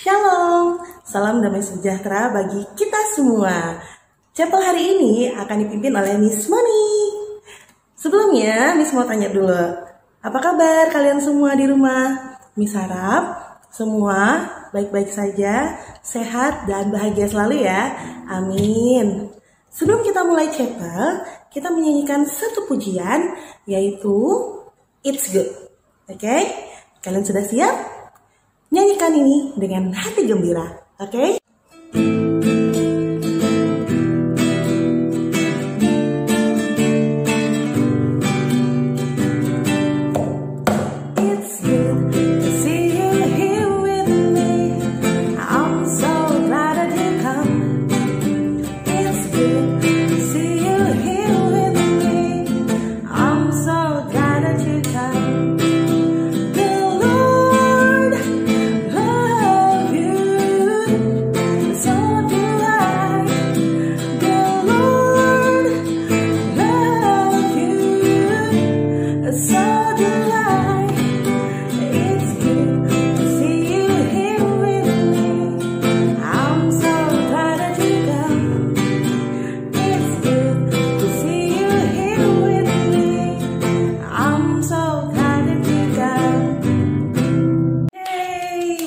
Shalom, salam damai sejahtera bagi kita semua. Chapel hari ini akan dipimpin oleh Miss Moni. Sebelumnya, Miss mau tanya dulu, apa kabar kalian semua di rumah? Miss harap semua baik-baik saja, sehat dan bahagia selalu ya. Amin. Sebelum kita mulai chapel, kita menyanyikan satu pujian, yaitu It's Good. Oke? Kalian sudah siap? Nyanyikan ini dengan hati gembira, oke?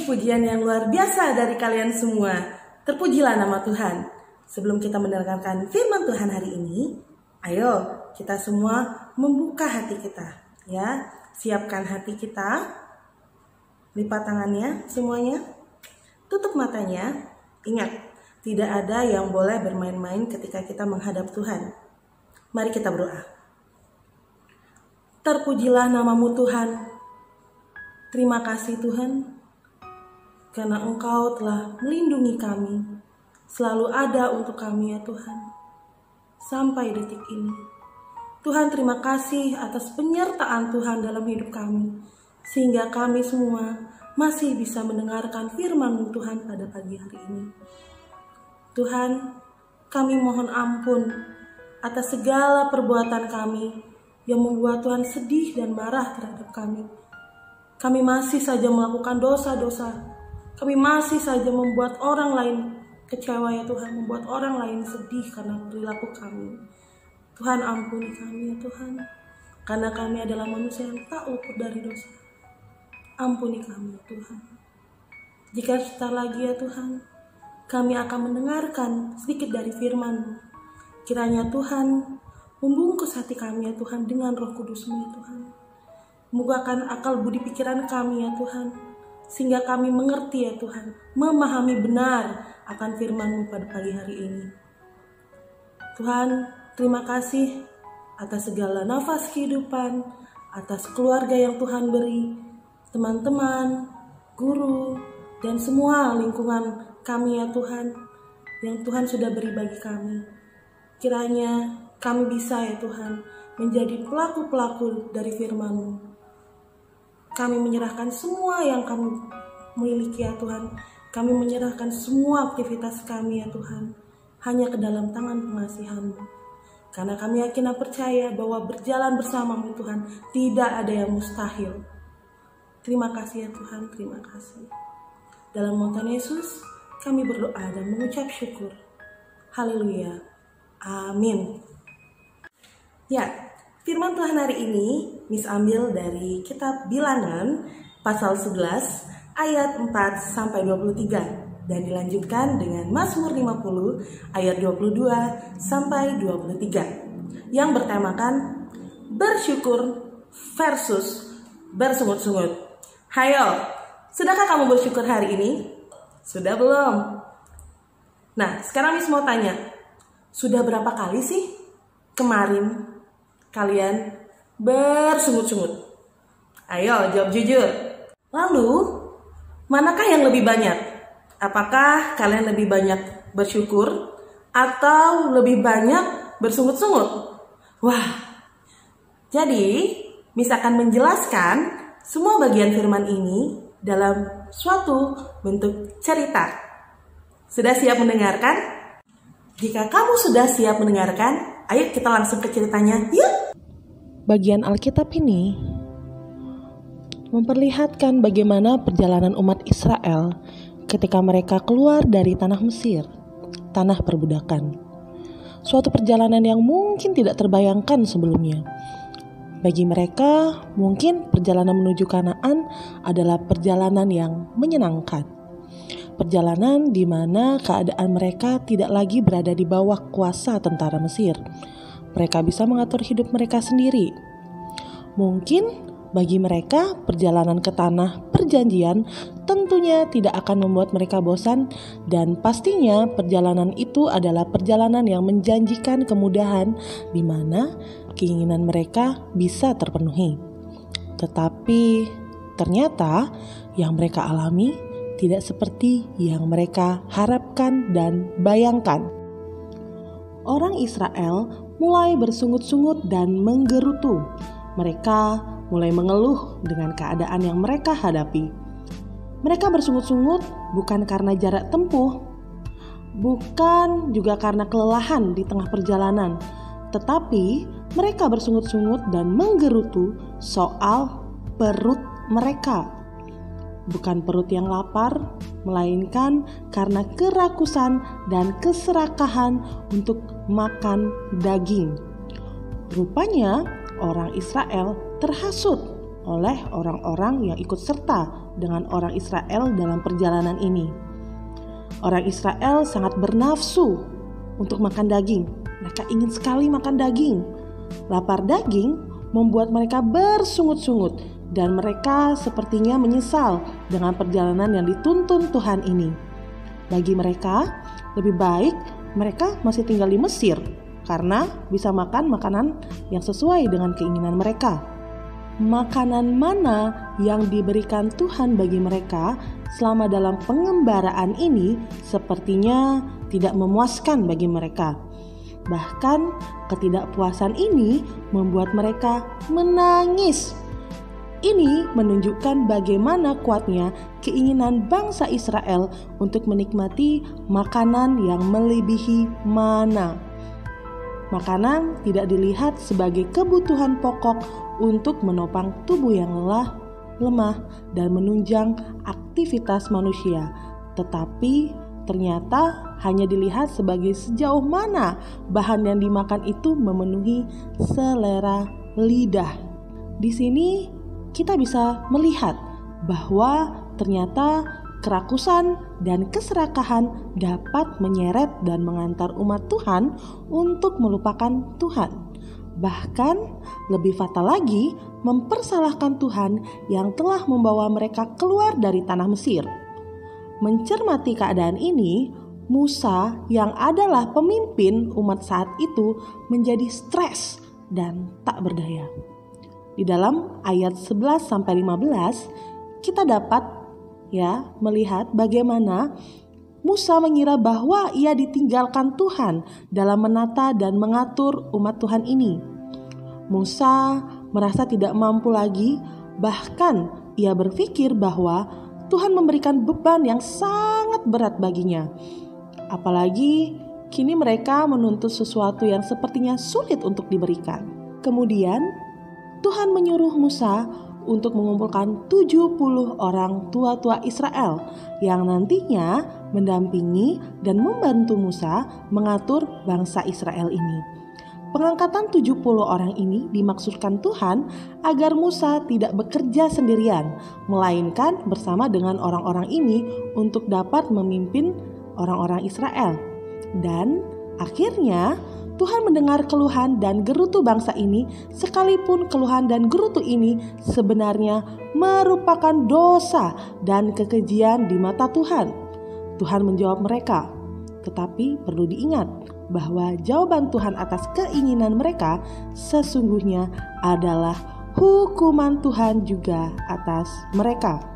Pujian yang luar biasa dari kalian semua. Terpujilah nama Tuhan. Sebelum kita mendengarkan firman Tuhan hari ini, ayo kita semua membuka hati kita, ya. Siapkan hati kita. Lipat tangannya semuanya. Tutup matanya. Ingat, tidak ada yang boleh bermain-main ketika kita menghadap Tuhan. Mari kita berdoa. Terpujilah namamu Tuhan. Terima kasih Tuhan, karena Engkau telah melindungi kami, selalu ada untuk kami ya Tuhan, sampai detik ini. Tuhan, terima kasih atas penyertaan Tuhan dalam hidup kami, sehingga kami semua masih bisa mendengarkan firman-Mu Tuhan pada pagi hari ini. Tuhan, kami mohon ampun atas segala perbuatan kami yang membuat Tuhan sedih dan marah terhadap kami. Kami masih saja melakukan dosa-dosa. Kami masih saja membuat orang lain kecewa ya Tuhan, membuat orang lain sedih karena perilaku kami. Tuhan, ampuni kami ya Tuhan, karena kami adalah manusia yang tak luput dari dosa. Ampuni kami ya Tuhan. Jika sebentar lagi ya Tuhan, kami akan mendengarkan sedikit dari firman-Mu. Kiranya Tuhan membungkus hati kami ya Tuhan dengan Roh Kudus-Mu ya Tuhan. Bukakan akal budi pikiran kami ya Tuhan, sehingga kami mengerti ya Tuhan, memahami benar akan firman-Mu pada pagi hari ini. Tuhan, terima kasih atas segala nafas kehidupan, atas keluarga yang Tuhan beri, teman-teman, guru, dan semua lingkungan kami ya Tuhan, yang Tuhan sudah beri bagi kami. Kiranya kami bisa ya Tuhan, menjadi pelaku-pelaku dari firman-Mu. Kami menyerahkan semua yang kami miliki ya Tuhan. Kami menyerahkan semua aktivitas kami ya Tuhan, hanya ke dalam tangan pengasihan-Mu. Karena kami yakin dan percaya bahwa berjalan bersama-Mu Tuhan, tidak ada yang mustahil. Terima kasih ya Tuhan, terima kasih. Dalam nama Tuhan Yesus, kami berdoa dan mengucap syukur. Haleluya. Amin. Ya, firman Tuhan hari ini Miss ambil dari kitab Bilangan pasal 11 ayat 4 sampai 23 dan dilanjutkan dengan Mazmur 50 ayat 22 sampai 23 yang bertemakan bersyukur versus bersungut-sungut. Hayo, sudahkah kamu bersyukur hari ini? Sudah belum? Nah, sekarang Miss mau tanya, sudah berapa kali sih kemarin kalian bersungut-sungut? Ayo jawab jujur. Lalu, manakah yang lebih banyak? Apakah kalian lebih banyak bersyukur atau lebih banyak bersungut-sungut? Wah, jadi Miss akan menjelaskan semua bagian firman ini dalam suatu bentuk cerita. Sudah siap mendengarkan? Jika kamu sudah siap mendengarkan, ayo kita langsung ke ceritanya, yuk! Bagian Alkitab ini memperlihatkan bagaimana perjalanan umat Israel ketika mereka keluar dari tanah Mesir, tanah perbudakan. Suatu perjalanan yang mungkin tidak terbayangkan sebelumnya. Bagi mereka, mungkin perjalanan menuju Kanaan adalah perjalanan yang menyenangkan. Perjalanan di mana keadaan mereka tidak lagi berada di bawah kuasa tentara Mesir. Mereka bisa mengatur hidup mereka sendiri. Mungkin bagi mereka, perjalanan ke tanah perjanjian tentunya tidak akan membuat mereka bosan, dan pastinya perjalanan itu adalah perjalanan yang menjanjikan kemudahan di mana keinginan mereka bisa terpenuhi. Tetapi ternyata yang mereka alami tidak seperti yang mereka harapkan dan bayangkan. Orang Israel mulai bersungut-sungut dan menggerutu. Mereka mulai mengeluh dengan keadaan yang mereka hadapi. Mereka bersungut-sungut bukan karena jarak tempuh, bukan juga karena kelelahan di tengah perjalanan, tetapi mereka bersungut-sungut dan menggerutu soal perut mereka. Bukan perut yang lapar, melainkan karena kerakusan dan keserakahan untuk makan daging. Rupanya orang Israel terhasut oleh orang-orang yang ikut serta dengan orang Israel dalam perjalanan ini. Orang Israel sangat bernafsu untuk makan daging. Mereka ingin sekali makan daging. Lapar daging membuat mereka bersungut-sungut, dan mereka sepertinya menyesal dengan perjalanan yang dituntun Tuhan ini. Bagi mereka, lebih baik mereka masih tinggal di Mesir karena bisa makan makanan yang sesuai dengan keinginan mereka. Makanan mana yang diberikan Tuhan bagi mereka selama dalam pengembaraan ini sepertinya tidak memuaskan bagi mereka. Bahkan ketidakpuasan ini membuat mereka menangis. Ini menunjukkan bagaimana kuatnya keinginan bangsa Israel untuk menikmati makanan yang melebihi mana. Makanan tidak dilihat sebagai kebutuhan pokok untuk menopang tubuh yang lelah, lemah, dan menunjang aktivitas manusia, tetapi ternyata hanya dilihat sebagai sejauh mana bahan yang dimakan itu memenuhi selera lidah. Di sini kita bisa melihat bahwa ternyata kerakusan dan keserakahan dapat menyeret dan mengantar umat Tuhan untuk melupakan Tuhan. Bahkan lebih fatal lagi, mempersalahkan Tuhan yang telah membawa mereka keluar dari tanah Mesir. Mencermati keadaan ini, Musa yang adalah pemimpin umat saat itu menjadi stres dan tak berdaya. Di dalam ayat 11-15 kita dapat melihat bagaimana Musa mengira bahwa ia ditinggalkan Tuhan dalam menata dan mengatur umat Tuhan ini. Musa merasa tidak mampu lagi, bahkan ia berpikir bahwa Tuhan memberikan beban yang sangat berat baginya. Apalagi kini mereka menuntut sesuatu yang sepertinya sulit untuk diberikan. Kemudian Tuhan menyuruh Musa untuk mengumpulkan 70 orang tua-tua Israel yang nantinya mendampingi dan membantu Musa mengatur bangsa Israel ini. Pengangkatan 70 orang ini dimaksudkan Tuhan agar Musa tidak bekerja sendirian, melainkan bersama dengan orang-orang ini untuk dapat memimpin orang-orang Israel. Dan akhirnya Tuhan mendengar keluhan dan gerutu bangsa ini, sekalipun keluhan dan gerutu ini sebenarnya merupakan dosa dan kekejian di mata Tuhan. Tuhan menjawab mereka, tetapi perlu diingat bahwa jawaban Tuhan atas keinginan mereka sesungguhnya adalah hukuman Tuhan juga atas mereka.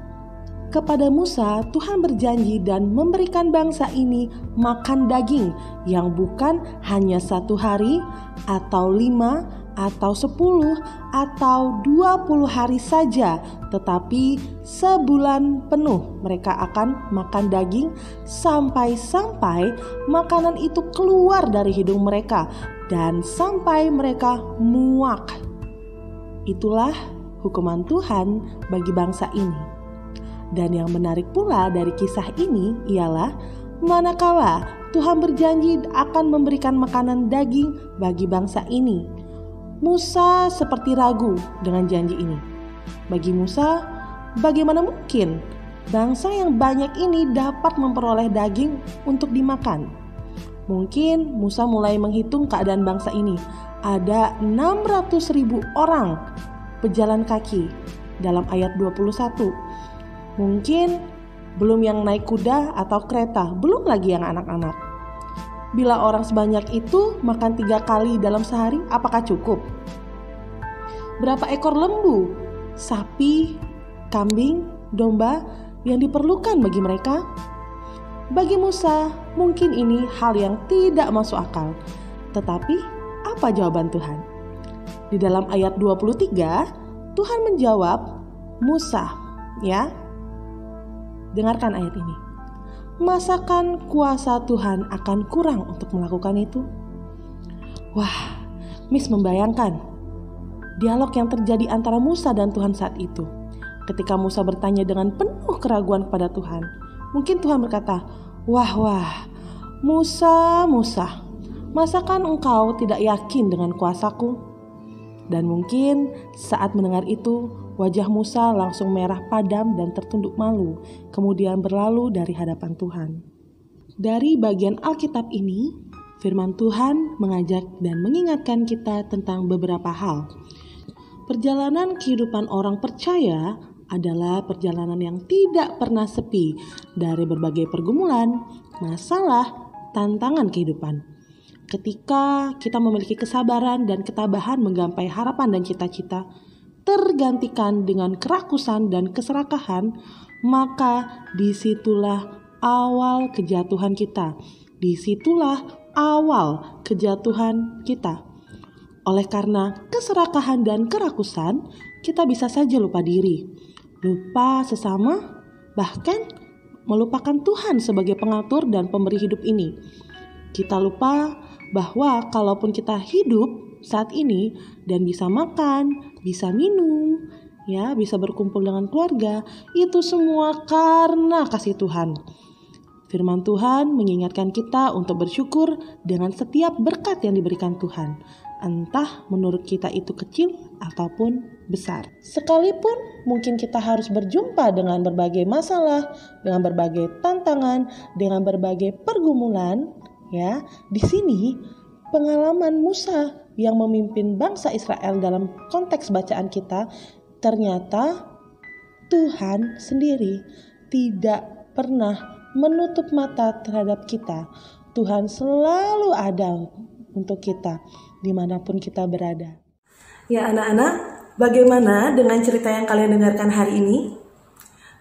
Kepada Musa, Tuhan berjanji dan memberikan bangsa ini makan daging yang bukan hanya 1 hari atau 5 atau 10 atau 20 hari saja, tetapi sebulan penuh mereka akan makan daging sampai makanan itu keluar dari hidung mereka dan sampai mereka muak. Itulah hukuman Tuhan bagi bangsa ini. Dan yang menarik pula dari kisah ini ialah manakala Tuhan berjanji akan memberikan makanan daging bagi bangsa ini, Musa seperti ragu dengan janji ini. Bagi Musa, bagaimana mungkin bangsa yang banyak ini dapat memperoleh daging untuk dimakan? Mungkin Musa mulai menghitung keadaan bangsa ini. Ada 600.000 orang pejalan kaki dalam ayat 21. Mungkin belum yang naik kuda atau kereta, belum lagi yang anak-anak. Bila orang sebanyak itu makan 3 kali dalam sehari, apakah cukup? Berapa ekor lembu, sapi, kambing, domba yang diperlukan bagi mereka? Bagi Musa, mungkin ini hal yang tidak masuk akal. Tetapi, apa jawaban Tuhan? Di dalam ayat 23, Tuhan menjawab, Musa, ya. Dengarkan ayat ini. Masakan kuasa Tuhan akan kurang untuk melakukan itu? Wah, Miss membayangkan dialog yang terjadi antara Musa dan Tuhan saat itu. Ketika Musa bertanya dengan penuh keraguan kepada Tuhan, mungkin Tuhan berkata, Wah, Musa, masakan engkau tidak yakin dengan kuasaku? Dan mungkin saat mendengar itu, wajah Musa langsung merah padam dan tertunduk malu, kemudian berlalu dari hadapan Tuhan. Dari bagian Alkitab ini, firman Tuhan mengajak dan mengingatkan kita tentang beberapa hal. Perjalanan kehidupan orang percaya adalah perjalanan yang tidak pernah sepi dari berbagai pergumulan, masalah, tantangan kehidupan. Ketika kita memiliki kesabaran dan ketabahan menggapai harapan dan cita-cita, tergantikan dengan kerakusan dan keserakahan, maka disitulah awal kejatuhan kita. Disitulah awal kejatuhan kita. Oleh karena keserakahan dan kerakusan, kita bisa saja lupa diri, lupa sesama, bahkan melupakan Tuhan sebagai pengatur dan pemberi hidup ini. Kita lupa bahwa kalaupun kita hidup saat ini dan bisa makan, bisa minum, ya, bisa berkumpul dengan keluarga, itu semua karena kasih Tuhan. Firman Tuhan mengingatkan kita untuk bersyukur dengan setiap berkat yang diberikan Tuhan, entah menurut kita itu kecil ataupun besar. Sekalipun mungkin kita harus berjumpa dengan berbagai masalah, dengan berbagai tantangan, dengan berbagai pergumulan, ya, di sini pengalaman Musa yang memimpin bangsa Israel dalam konteks bacaan kita, ternyata Tuhan sendiri tidak pernah menutup mata terhadap kita. Tuhan selalu ada untuk kita dimanapun kita berada. Ya anak-anak, bagaimana dengan cerita yang kalian dengarkan hari ini?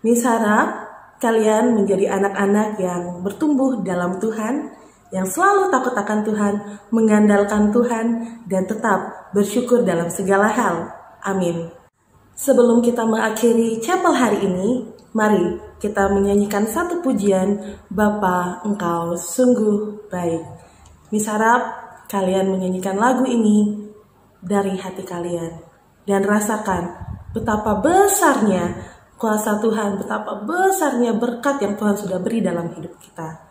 Miss harap kalian menjadi anak-anak yang bertumbuh dalam Tuhan, yang selalu takut akan Tuhan, mengandalkan Tuhan, dan tetap bersyukur dalam segala hal. Amin. Sebelum kita mengakhiri chapel hari ini, mari kita menyanyikan satu pujian, Bapa Engkau sungguh baik. Miss harap kalian menyanyikan lagu ini dari hati kalian dan rasakan betapa besarnya kuasa Tuhan, betapa besarnya berkat yang Tuhan sudah beri dalam hidup kita.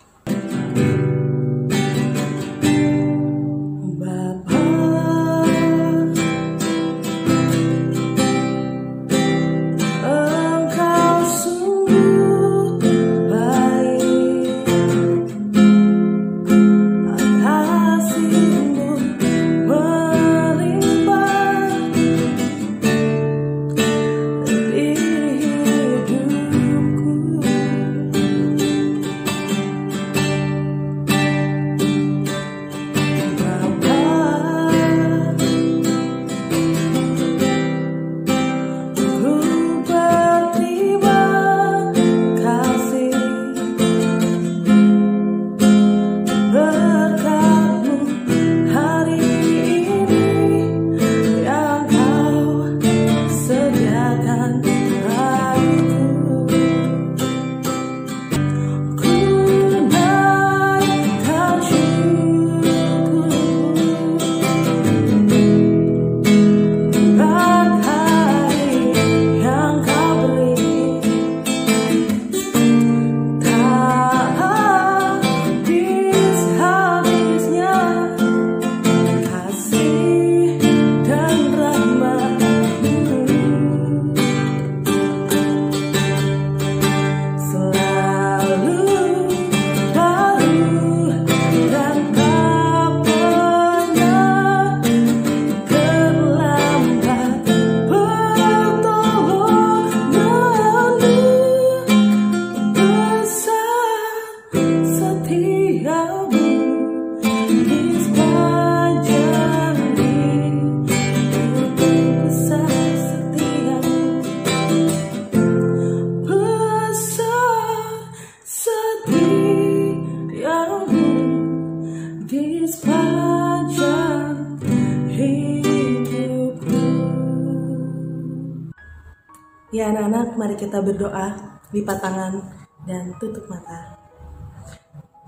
Ya anak-anak, mari kita berdoa, lipat tangan dan tutup mata.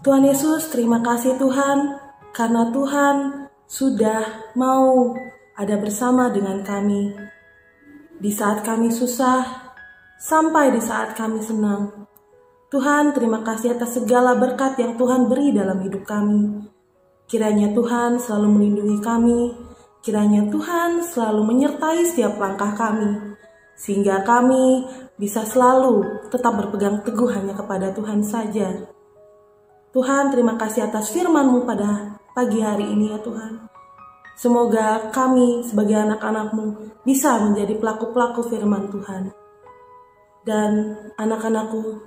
Tuhan Yesus, terima kasih Tuhan, karena Tuhan sudah mau ada bersama dengan kami. Di saat kami susah, sampai di saat kami senang. Tuhan, terima kasih atas segala berkat yang Tuhan beri dalam hidup kami. Kiranya Tuhan selalu melindungi kami, kiranya Tuhan selalu menyertai setiap langkah kami, sehingga kami bisa selalu tetap berpegang teguh hanya kepada Tuhan saja. Tuhan, terima kasih atas firman-Mu pada pagi hari ini ya Tuhan. Semoga kami sebagai anak-anak-Mu bisa menjadi pelaku-pelaku firman Tuhan. Dan anak-anakku,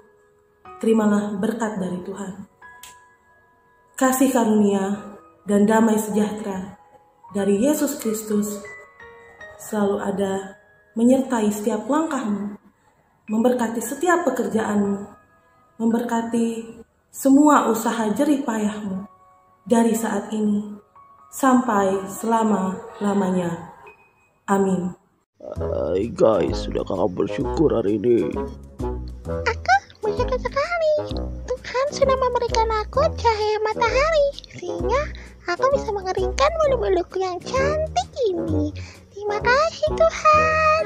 terimalah berkat dari Tuhan. Kasih karunia dan damai sejahtera dari Yesus Kristus selalu ada menyertai setiap langkahmu, memberkati setiap pekerjaanmu, memberkati semua usaha jerih payahmu dari saat ini sampai selama-lamanya. Amin. Hai guys, sudah kakak bersyukur hari ini? Aku bersyukur sekali. Tuhan sudah memberikan aku cahaya matahari, sehingga aku bisa mengeringkan bulu-buluku yang cantik ini. Terima kasih Tuhan.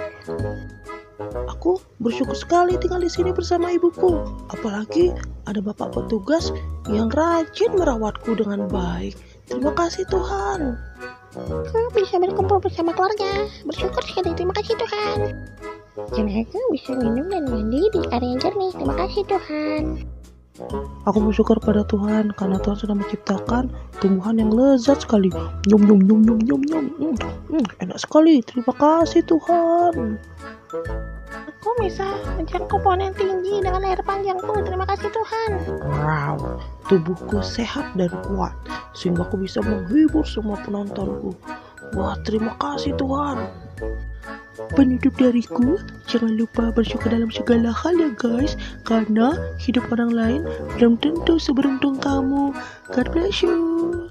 Aku bersyukur sekali tinggal di sini bersama ibuku. Apalagi ada bapak petugas yang rajin merawatku dengan baik. Terima kasih Tuhan. Aku bisa berkumpul bersama keluarga. Bersyukur sekali. Terima kasih Tuhan. Dan aku bisa minum dan mandi di air yang jernih. Terima kasih Tuhan. Aku bersyukur pada Tuhan karena Tuhan sudah menciptakan tumbuhan yang lezat sekali. Nyum nyum nyum nyum nyum nyum. Enak sekali. Terima kasih Tuhan. Aku bisa menjangkau pohon yang tinggi dengan leher panjangku. Terima kasih Tuhan. Wow, tubuhku sehat dan kuat sehingga aku bisa menghibur semua penontonku. Wah, terima kasih Tuhan. Penutup dariku, jangan lupa bersyukur dalam segala hal ya guys, karena hidup orang lain belum tentu seberuntung kamu. God bless you.